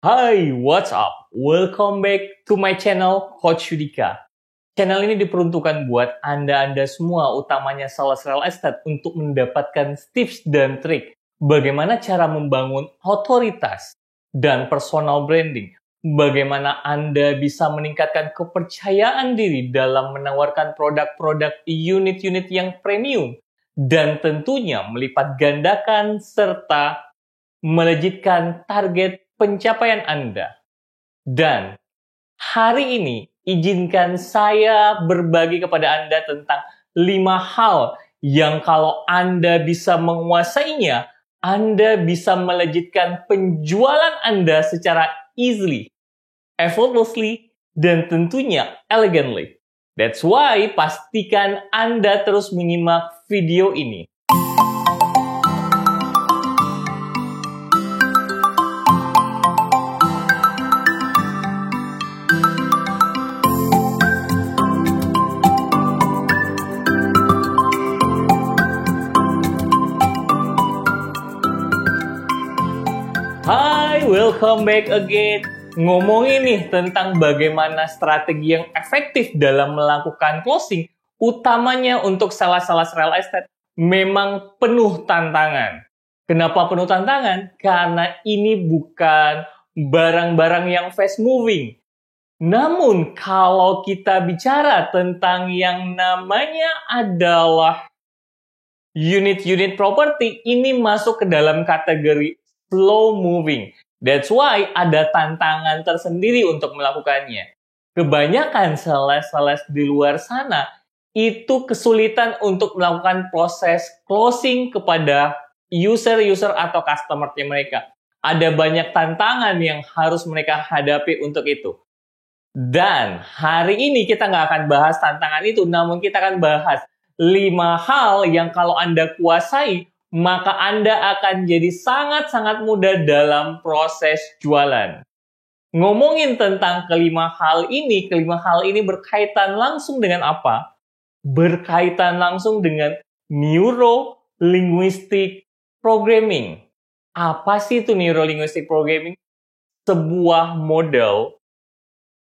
Hai, what's up? Welcome back to my channel, Coach Yudika. Channel ini diperuntukkan buat Anda semua, utamanya sales real estate, untuk mendapatkan tips dan trik bagaimana cara membangun otoritas dan personal branding. Bagaimana Anda bisa meningkatkan kepercayaan diri dalam menawarkan produk-produk unit-unit yang premium. Dan tentunya melipat gandakan serta melejitkan target pencapaian Anda. Dan hari ini izinkan saya berbagi kepada Anda tentang 5 hal yang kalau Anda bisa menguasainya, Anda bisa melejitkan penjualan Anda secara easily, effortlessly, dan tentunya elegantly. That's why pastikan Anda terus menyimak video ini. Hai, welcome back again. Ngomongin nih tentang bagaimana strategi yang efektif dalam melakukan closing, utamanya untuk sales real estate, memang penuh tantangan. Kenapa penuh tantangan? Karena ini bukan barang-barang yang fast moving. Namun kalau kita bicara tentang yang namanya adalah unit-unit properti, ini masuk ke dalam kategori slow moving. That's why ada tantangan tersendiri untuk melakukannya. Kebanyakan sales di luar sana itu kesulitan untuk melakukan proses closing kepada user atau customer-nya mereka. Ada banyak tantangan yang harus mereka hadapi untuk itu. Dan hari ini kita nggak akan bahas tantangan itu, namun kita akan bahas 5 hal yang kalau Anda kuasai, maka Anda akan jadi sangat-sangat mudah dalam proses jualan. Ngomongin tentang kelima hal ini berkaitan langsung dengan apa? Berkaitan langsung dengan Neuro-Linguistic Programming. Apa sih itu Neuro-Linguistic Programming? Sebuah model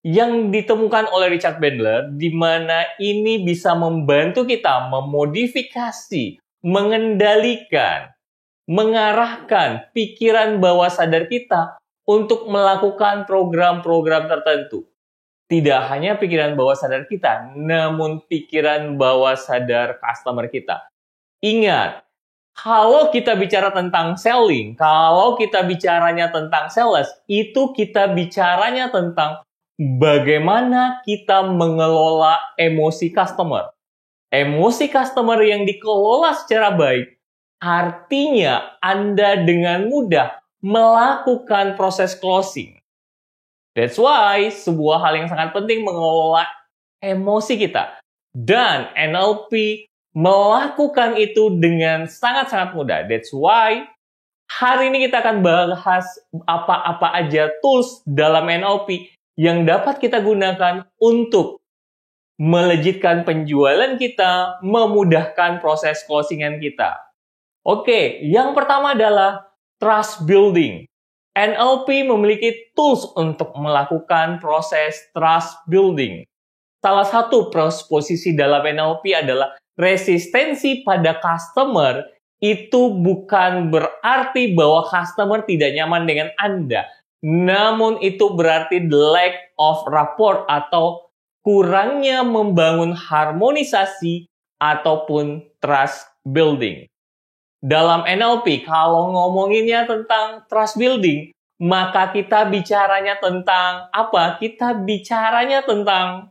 yang ditemukan oleh Richard Bandler, di mana ini bisa membantu kita memodifikasi, mengendalikan, mengarahkan pikiran bawah sadar kita untuk melakukan program-program tertentu. Tidak hanya pikiran bawah sadar kita, namun pikiran bawah sadar customer kita. Ingat, kalau kita bicara tentang selling, kalau kita bicaranya tentang sales, itu kita bicaranya tentang bagaimana kita mengelola emosi customer. Emosi customer yang dikelola secara baik, artinya Anda dengan mudah melakukan proses closing. That's why sebuah hal yang sangat penting mengelola emosi kita. Dan NLP melakukan itu dengan sangat-sangat mudah. That's why hari ini kita akan bahas apa-apa aja tools dalam NLP yang dapat kita gunakan untuk melejitkan penjualan kita, memudahkan proses closingan kita. Oke, yang pertama adalah trust building. NLP memiliki tools untuk melakukan proses trust building. Salah satu posisi dalam NLP adalah resistensi pada customer. Itu bukan berarti bahwa customer tidak nyaman dengan Anda. Namun itu berarti the lack of rapport atau kurangnya membangun harmonisasi ataupun trust building. Dalam NLP, kalau ngomonginnya tentang trust building, maka kita bicaranya tentang apa? Kita bicaranya tentang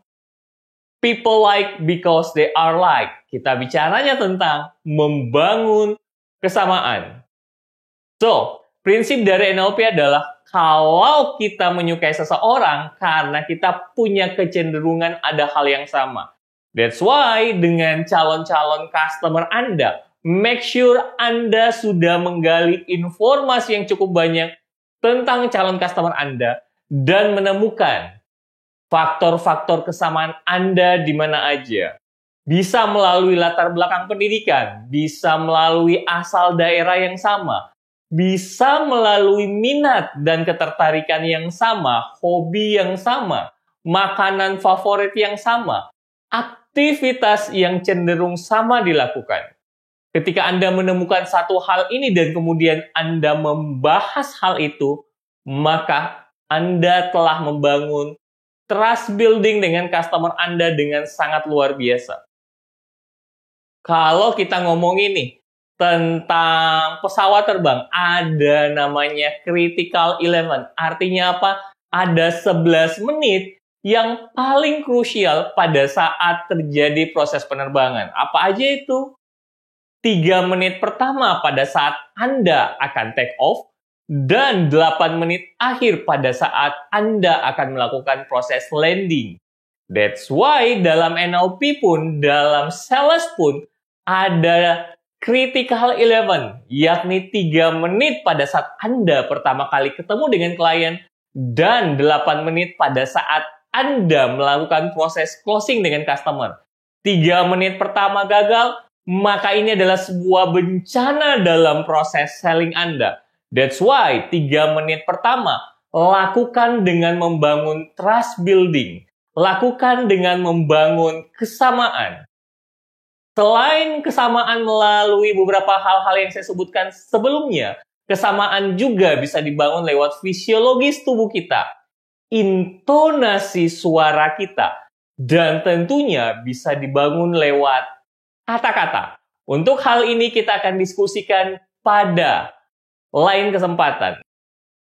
people like because they are like. Kita bicaranya tentang membangun kesamaan. So, prinsip dari NLP adalah kalau kita menyukai seseorang karena kita punya kecenderungan ada hal yang sama. That's why dengan calon-calon customer Anda, make sure Anda sudah menggali informasi yang cukup banyak tentang calon customer Anda dan menemukan faktor-faktor kesamaan Anda di mana aja. Bisa melalui latar belakang pendidikan, bisa melalui asal daerah yang sama, bisa melalui minat dan ketertarikan yang sama, hobi yang sama, makanan favorit yang sama, aktivitas yang cenderung sama dilakukan. Ketika Anda menemukan satu hal ini dan kemudian Anda membahas hal itu, maka Anda telah membangun trust building dengan customer Anda dengan sangat luar biasa. Kalau kita ngomongin nih tentang pesawat terbang, ada namanya critical 11. Artinya apa? Ada 11 menit yang paling krusial pada saat terjadi proses penerbangan. Apa aja itu? 3 menit pertama pada saat Anda akan take off, dan 8 menit akhir pada saat Anda akan melakukan proses landing. That's why dalam NLP pun, dalam sales pun, ada critical 11, yakni 3 menit pada saat Anda pertama kali ketemu dengan klien, dan 8 menit pada saat Anda melakukan proses closing dengan customer. 3 menit pertama gagal, maka ini adalah sebuah bencana dalam proses selling Anda. That's why 3 menit pertama lakukan dengan membangun trust building. Lakukan dengan membangun kesamaan. Selain kesamaan melalui beberapa hal-hal yang saya sebutkan sebelumnya, kesamaan juga bisa dibangun lewat fisiologis tubuh kita, intonasi suara kita, dan tentunya bisa dibangun lewat kata-kata. Untuk hal ini kita akan diskusikan pada lain kesempatan.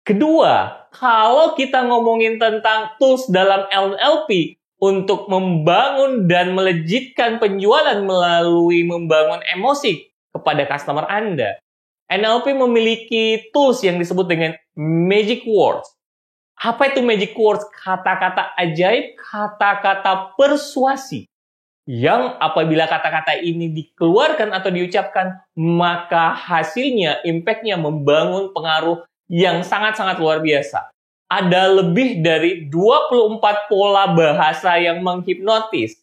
Kedua, kalau kita ngomongin tentang tools dalam NLP untuk membangun dan melejitkan penjualan melalui membangun emosi kepada customer Anda, NLP memiliki tools yang disebut dengan magic words. Apa itu magic words? Kata-kata ajaib, kata-kata persuasi, yang apabila kata-kata ini dikeluarkan atau diucapkan, maka hasilnya, impact-nya membangun pengaruh yang sangat-sangat luar biasa. Ada lebih dari 24 pola bahasa yang menghipnotis.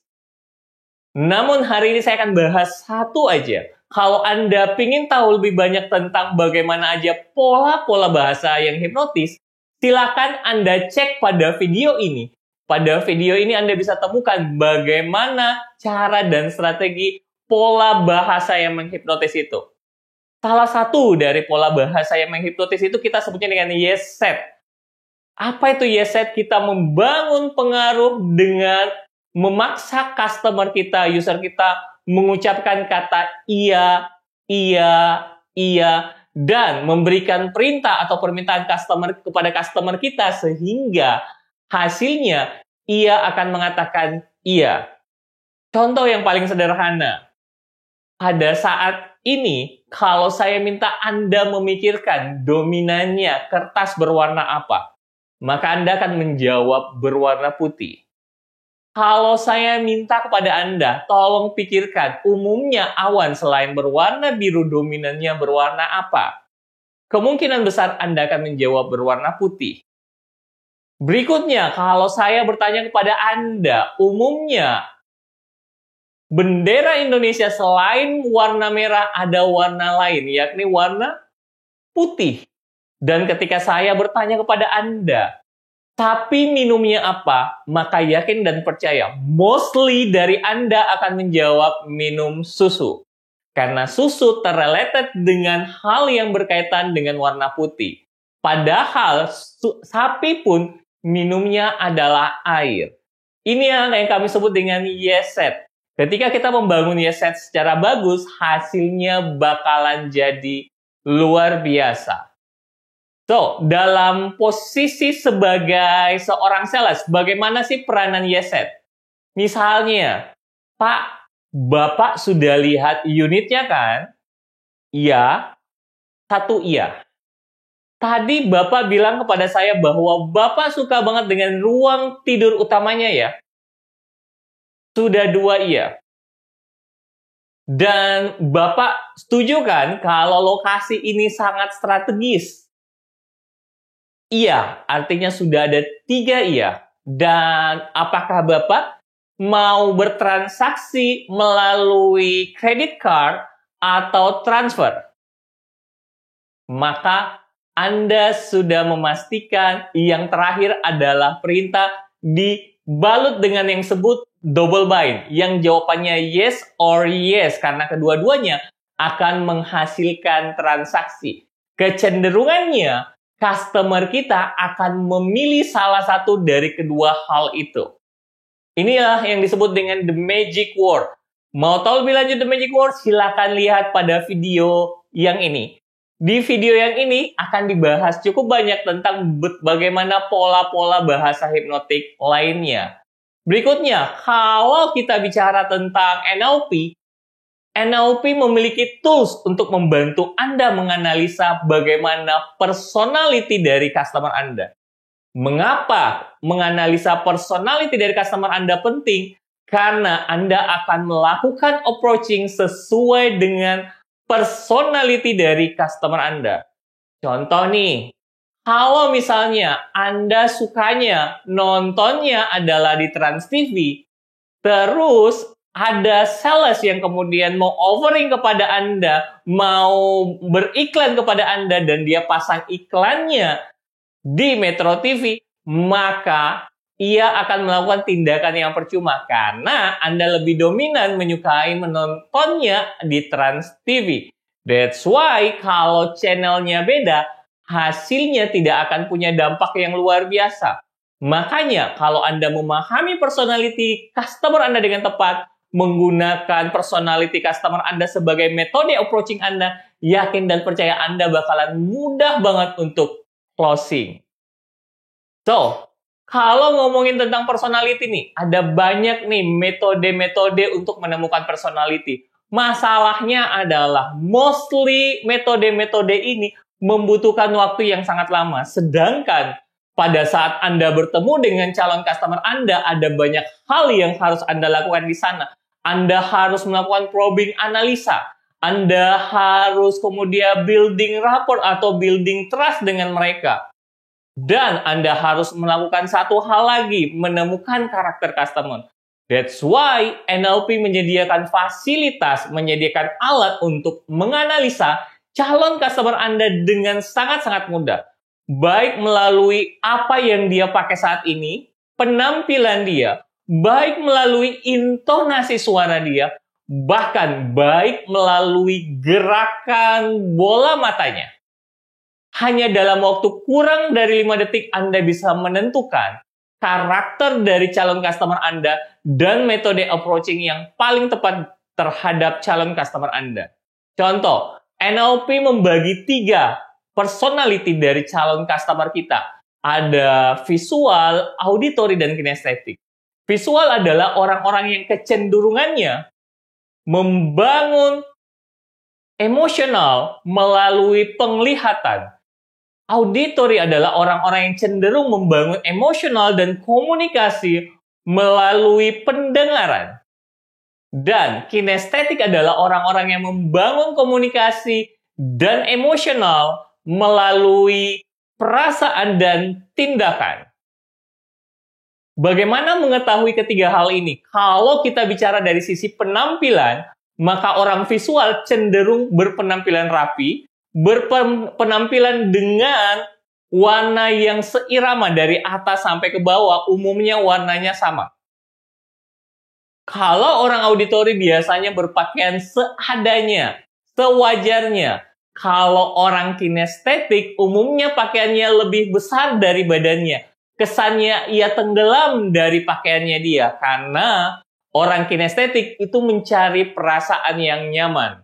Namun hari ini saya akan bahas satu aja. Kalau Anda ingin tahu lebih banyak tentang bagaimana aja pola-pola bahasa yang hipnotis, silakan Anda cek pada video ini. Pada video ini Anda bisa temukan bagaimana cara dan strategi pola bahasa yang menghipnotis itu. Salah satu dari pola bahasa yang menghipnotis itu kita sebutnya dengan yes set. Apa itu yes set? Kita membangun pengaruh dengan memaksa customer kita, user kita mengucapkan kata iya, iya, iya, dan memberikan perintah atau permintaan customer kepada customer kita sehingga hasilnya, ia akan mengatakan iya. Contoh yang paling sederhana. Pada saat ini, kalau saya minta Anda memikirkan dominannya kertas berwarna apa, maka Anda akan menjawab berwarna putih. Kalau saya minta kepada Anda, tolong pikirkan umumnya awan selain berwarna biru dominannya berwarna apa? Kemungkinan besar Anda akan menjawab berwarna putih. Berikutnya, kalau saya bertanya kepada Anda, umumnya bendera Indonesia selain warna merah ada warna lain, yakni warna putih. Dan ketika saya bertanya kepada Anda, tapi minumnya apa? Maka yakin dan percaya, mostly dari Anda akan menjawab minum susu. Karena susu terrelated dengan hal yang berkaitan dengan warna putih. Padahal sapi pun minumnya adalah air. Ini yang kami sebut dengan yes set. Ketika kita membangun yes set secara bagus, hasilnya bakalan jadi luar biasa. So, dalam posisi sebagai seorang sales, bagaimana sih peranan yes set? Misalnya, Pak, Bapak sudah lihat unitnya kan? Iya, satu iya. Tadi Bapak bilang kepada saya bahwa Bapak suka banget dengan ruang tidur utamanya ya? Sudah 2 iya. Dan Bapak setuju kan kalau lokasi ini sangat strategis? Iya, artinya sudah ada 3 iya. Dan apakah Bapak mau bertransaksi melalui credit card atau transfer? maka Anda sudah memastikan yang terakhir adalah perintah dibalut dengan yang disebut double bind, yang jawabannya yes or yes, karena kedua-duanya akan menghasilkan transaksi. Kecenderungannya, customer kita akan memilih salah satu dari kedua hal itu. Inilah yang disebut dengan the magic word. Mau tahu lebih lanjut the magic word? Silakan lihat pada video yang ini. Di video yang ini akan dibahas cukup banyak tentang bagaimana pola-pola bahasa hipnotik lainnya. Berikutnya, kalau kita bicara tentang NLP, NLP memiliki tools untuk membantu Anda menganalisa bagaimana personality dari customer Anda. Mengapa menganalisa personality dari customer Anda penting? Karena Anda akan melakukan approaching sesuai dengan personality dari customer Anda. Contoh nih, kalau misalnya Anda sukanya nontonnya adalah di Trans TV, terus ada sales yang kemudian mau offering kepada Anda, mau beriklan kepada Anda, dan dia pasang iklannya di Metro TV, maka ia akan melakukan tindakan yang percuma karena Anda lebih dominan menyukai menontonnya di Trans TV. That's why kalau channelnya beda, hasilnya tidak akan punya dampak yang luar biasa. Makanya kalau Anda memahami personality customer Anda dengan tepat, menggunakan personality customer Anda sebagai metode approaching Anda, yakin dan percaya Anda bakalan mudah banget untuk closing. So, kalau ngomongin tentang personality nih, ada banyak nih metode-metode untuk menemukan personality. Masalahnya adalah mostly metode-metode ini membutuhkan waktu yang sangat lama. Sedangkan pada saat Anda bertemu dengan calon customer Anda, ada banyak hal yang harus Anda lakukan di sana. Anda harus melakukan probing analisa. Anda harus kemudian building rapport atau building trust dengan mereka. Dan Anda harus melakukan satu hal lagi, menemukan karakter customer. That's why NLP menyediakan fasilitas, menyediakan alat untuk menganalisa calon customer Anda dengan sangat-sangat mudah. Baik melalui apa yang dia pakai saat ini, penampilan dia, baik melalui intonasi suara dia, bahkan baik melalui gerakan bola matanya. Hanya dalam waktu kurang dari 5 detik Anda bisa menentukan karakter dari calon customer Anda dan metode approaching yang paling tepat terhadap calon customer Anda. Contoh, NLP membagi 3 personality dari calon customer kita. Ada visual, auditory, dan kinestetik. Visual adalah orang-orang yang kecenderungannya membangun emosional melalui penglihatan. Auditory adalah orang-orang yang cenderung membangun emosional dan komunikasi melalui pendengaran. Dan kinestetik adalah orang-orang yang membangun komunikasi dan emosional melalui perasaan dan tindakan. Bagaimana mengetahui ketiga hal ini? Kalau kita bicara dari sisi penampilan, maka orang visual cenderung berpenampilan rapi, berpenampilan dengan warna yang seirama dari atas sampai ke bawah, umumnya warnanya sama. Kalau orang auditori biasanya berpakaian seadanya, sewajarnya. Kalau orang kinestetik, umumnya pakaiannya lebih besar dari badannya. Kesannya ia tenggelam dari pakaiannya dia, karena orang kinestetik itu mencari perasaan yang nyaman.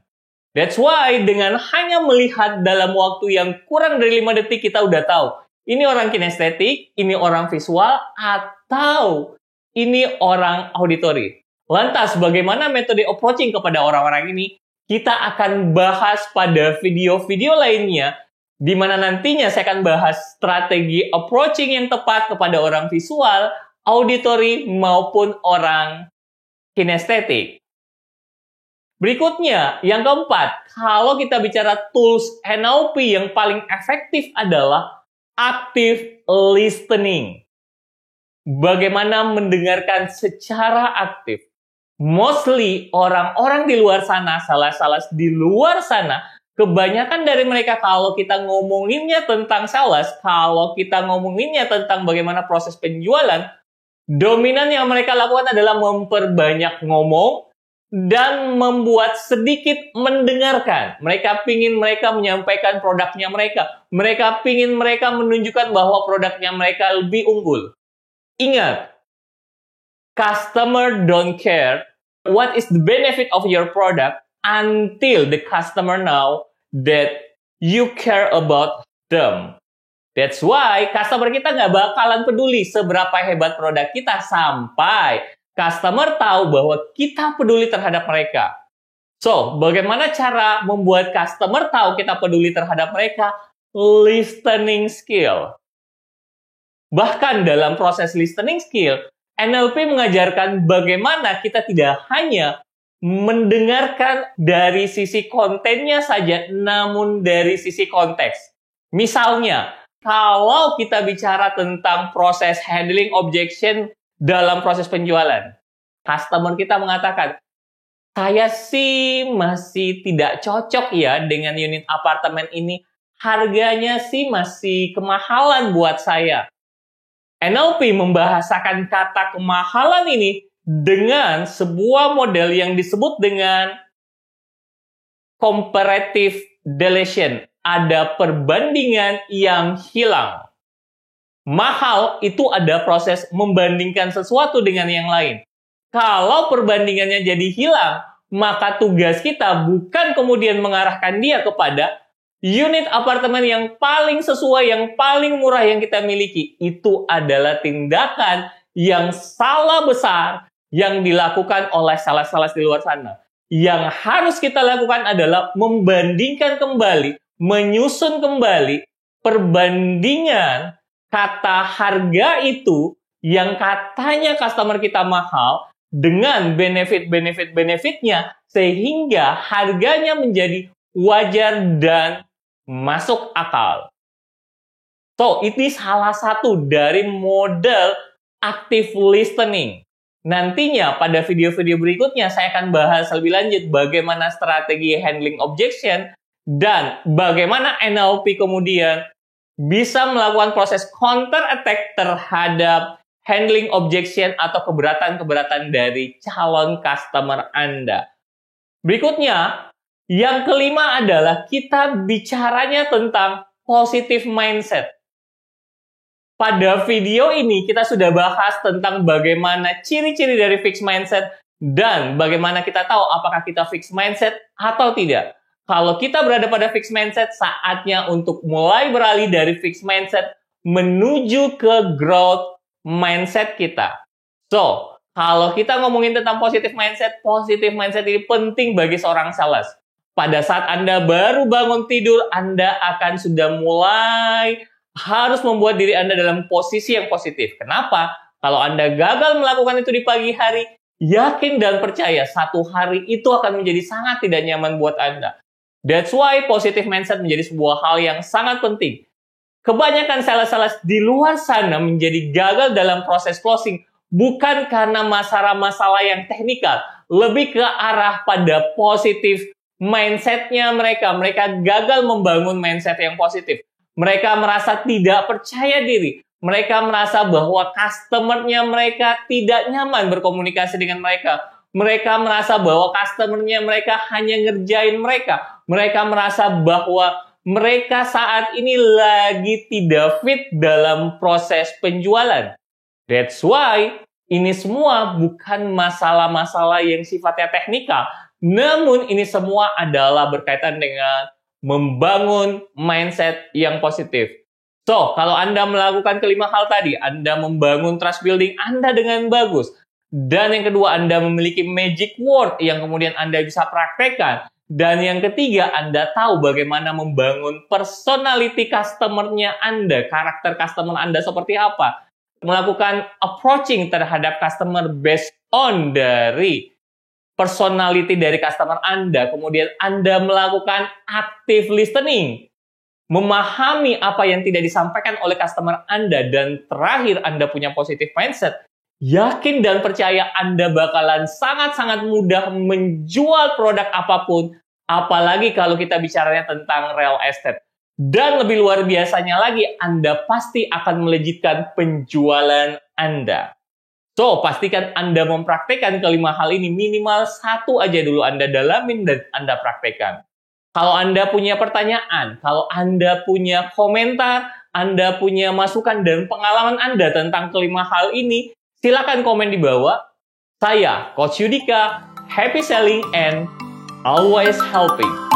That's why dengan hanya melihat dalam waktu yang kurang dari 5 detik kita udah tahu. Ini orang kinestetik, ini orang visual, atau ini orang auditory. Lantas bagaimana metode approaching kepada orang-orang ini? Kita akan bahas pada video-video lainnya, di mana nantinya saya akan bahas strategi approaching yang tepat kepada orang visual, auditory, maupun orang kinestetik. Berikutnya, yang keempat, kalau kita bicara tools NLP yang paling efektif adalah active listening. Bagaimana mendengarkan secara aktif. Mostly orang-orang di luar sana, salah di luar sana, Kebanyakan dari mereka kalau kita ngomonginnya tentang sales, kalau kita ngomonginnya tentang bagaimana proses penjualan, dominan yang mereka lakukan adalah memperbanyak ngomong dan membuat sedikit mendengarkan. Mereka pingin mereka menyampaikan produknya mereka. Mereka pingin mereka menunjukkan bahwa produknya mereka lebih unggul. Ingat, customer don't care what is the benefit of your product until the customer know that you care about them. That's why customer kita nggak bakalan peduli seberapa hebat produk kita sampai customer tahu bahwa kita peduli terhadap mereka. So, bagaimana cara membuat customer tahu kita peduli terhadap mereka? Listening skill. Bahkan dalam proses listening skill, NLP mengajarkan bagaimana kita tidak hanya mendengarkan dari sisi kontennya saja, namun dari sisi konteks. Misalnya, kalau kita bicara tentang proses handling objection dalam proses penjualan, customer kita mengatakan, saya sih masih tidak cocok ya dengan unit apartemen ini, harganya sih masih kemahalan buat saya. NLP membahasakan kata kemahalan ini dengan sebuah model yang disebut dengan comparative deletion. Ada perbandingan yang hilang. Mahal itu ada proses membandingkan sesuatu dengan yang lain. Kalau perbandingannya jadi hilang, maka tugas kita bukan kemudian mengarahkan dia kepada unit apartemen yang paling sesuai, yang paling murah yang kita miliki. Itu adalah tindakan yang salah besar yang dilakukan oleh sales-sales di luar sana. Yang harus kita lakukan adalah membandingkan kembali, menyusun kembali perbandingan kata harga itu yang katanya customer kita mahal dengan benefitnya sehingga harganya menjadi wajar dan masuk akal. So, ini salah satu dari model active listening. Nantinya pada video-video berikutnya saya akan bahas lebih lanjut bagaimana strategi handling objection dan bagaimana NLP kemudian bisa melakukan proses counter attack terhadap handling objection atau keberatan-keberatan dari calon customer Anda. Berikutnya, yang kelima adalah kita bicaranya tentang positive mindset. Pada video ini kita sudah bahas tentang bagaimana ciri-ciri dari fixed mindset dan bagaimana kita tahu apakah kita fixed mindset atau tidak. Kalau kita berada pada fixed mindset, saatnya untuk mulai beralih dari fixed mindset menuju ke growth mindset kita. So, kalau kita ngomongin tentang positive mindset ini penting bagi seorang sales. Pada saat Anda baru bangun tidur, Anda akan sudah mulai harus membuat diri Anda dalam posisi yang positif. Kenapa? Kalau Anda gagal melakukan itu di pagi hari, yakin dan percaya satu hari itu akan menjadi sangat tidak nyaman buat Anda. That's why positive mindset menjadi sebuah hal yang sangat penting. Kebanyakan sales-sales di luar sana menjadi gagal dalam proses closing bukan karena masalah-masalah yang teknikal, lebih ke arah pada positif mindset-nya mereka. Mereka gagal membangun mindset yang positif. Mereka merasa tidak percaya diri. Mereka merasa bahwa customer-nya mereka tidak nyaman berkomunikasi dengan mereka. Mereka merasa bahwa customer-nya mereka hanya ngerjain mereka. Mereka merasa bahwa mereka saat ini lagi tidak fit dalam proses penjualan. That's why ini semua bukan masalah-masalah yang sifatnya teknikal. Namun ini semua adalah berkaitan dengan membangun mindset yang positif. So, kalau Anda melakukan kelima hal tadi, Anda membangun trust building Anda dengan bagus. Dan yang kedua, Anda memiliki magic word yang kemudian Anda bisa praktekkan. Dan yang ketiga, Anda tahu bagaimana membangun personality customer-nya Anda, karakter customer Anda seperti apa. Melakukan approaching terhadap customer based on dari personality dari customer Anda. Kemudian Anda melakukan active listening. Memahami apa yang tidak disampaikan oleh customer Anda. Dan terakhir, Anda punya positive mindset. Yakin dan percaya Anda bakalan sangat-sangat mudah menjual produk apapun Apalagi kalau kita bicaranya tentang real estate. Dan lebih luar biasanya lagi, Anda pasti akan melejitkan penjualan Anda. So, pastikan Anda mempraktekkan kelima hal ini. Minimal satu aja dulu Anda dalamin dan Anda praktekkan. Kalau Anda punya pertanyaan, kalau Anda punya komentar, Anda punya masukan dan pengalaman Anda tentang kelima hal ini, silakan komen di bawah. Saya, Coach Yudika, happy selling and always helping.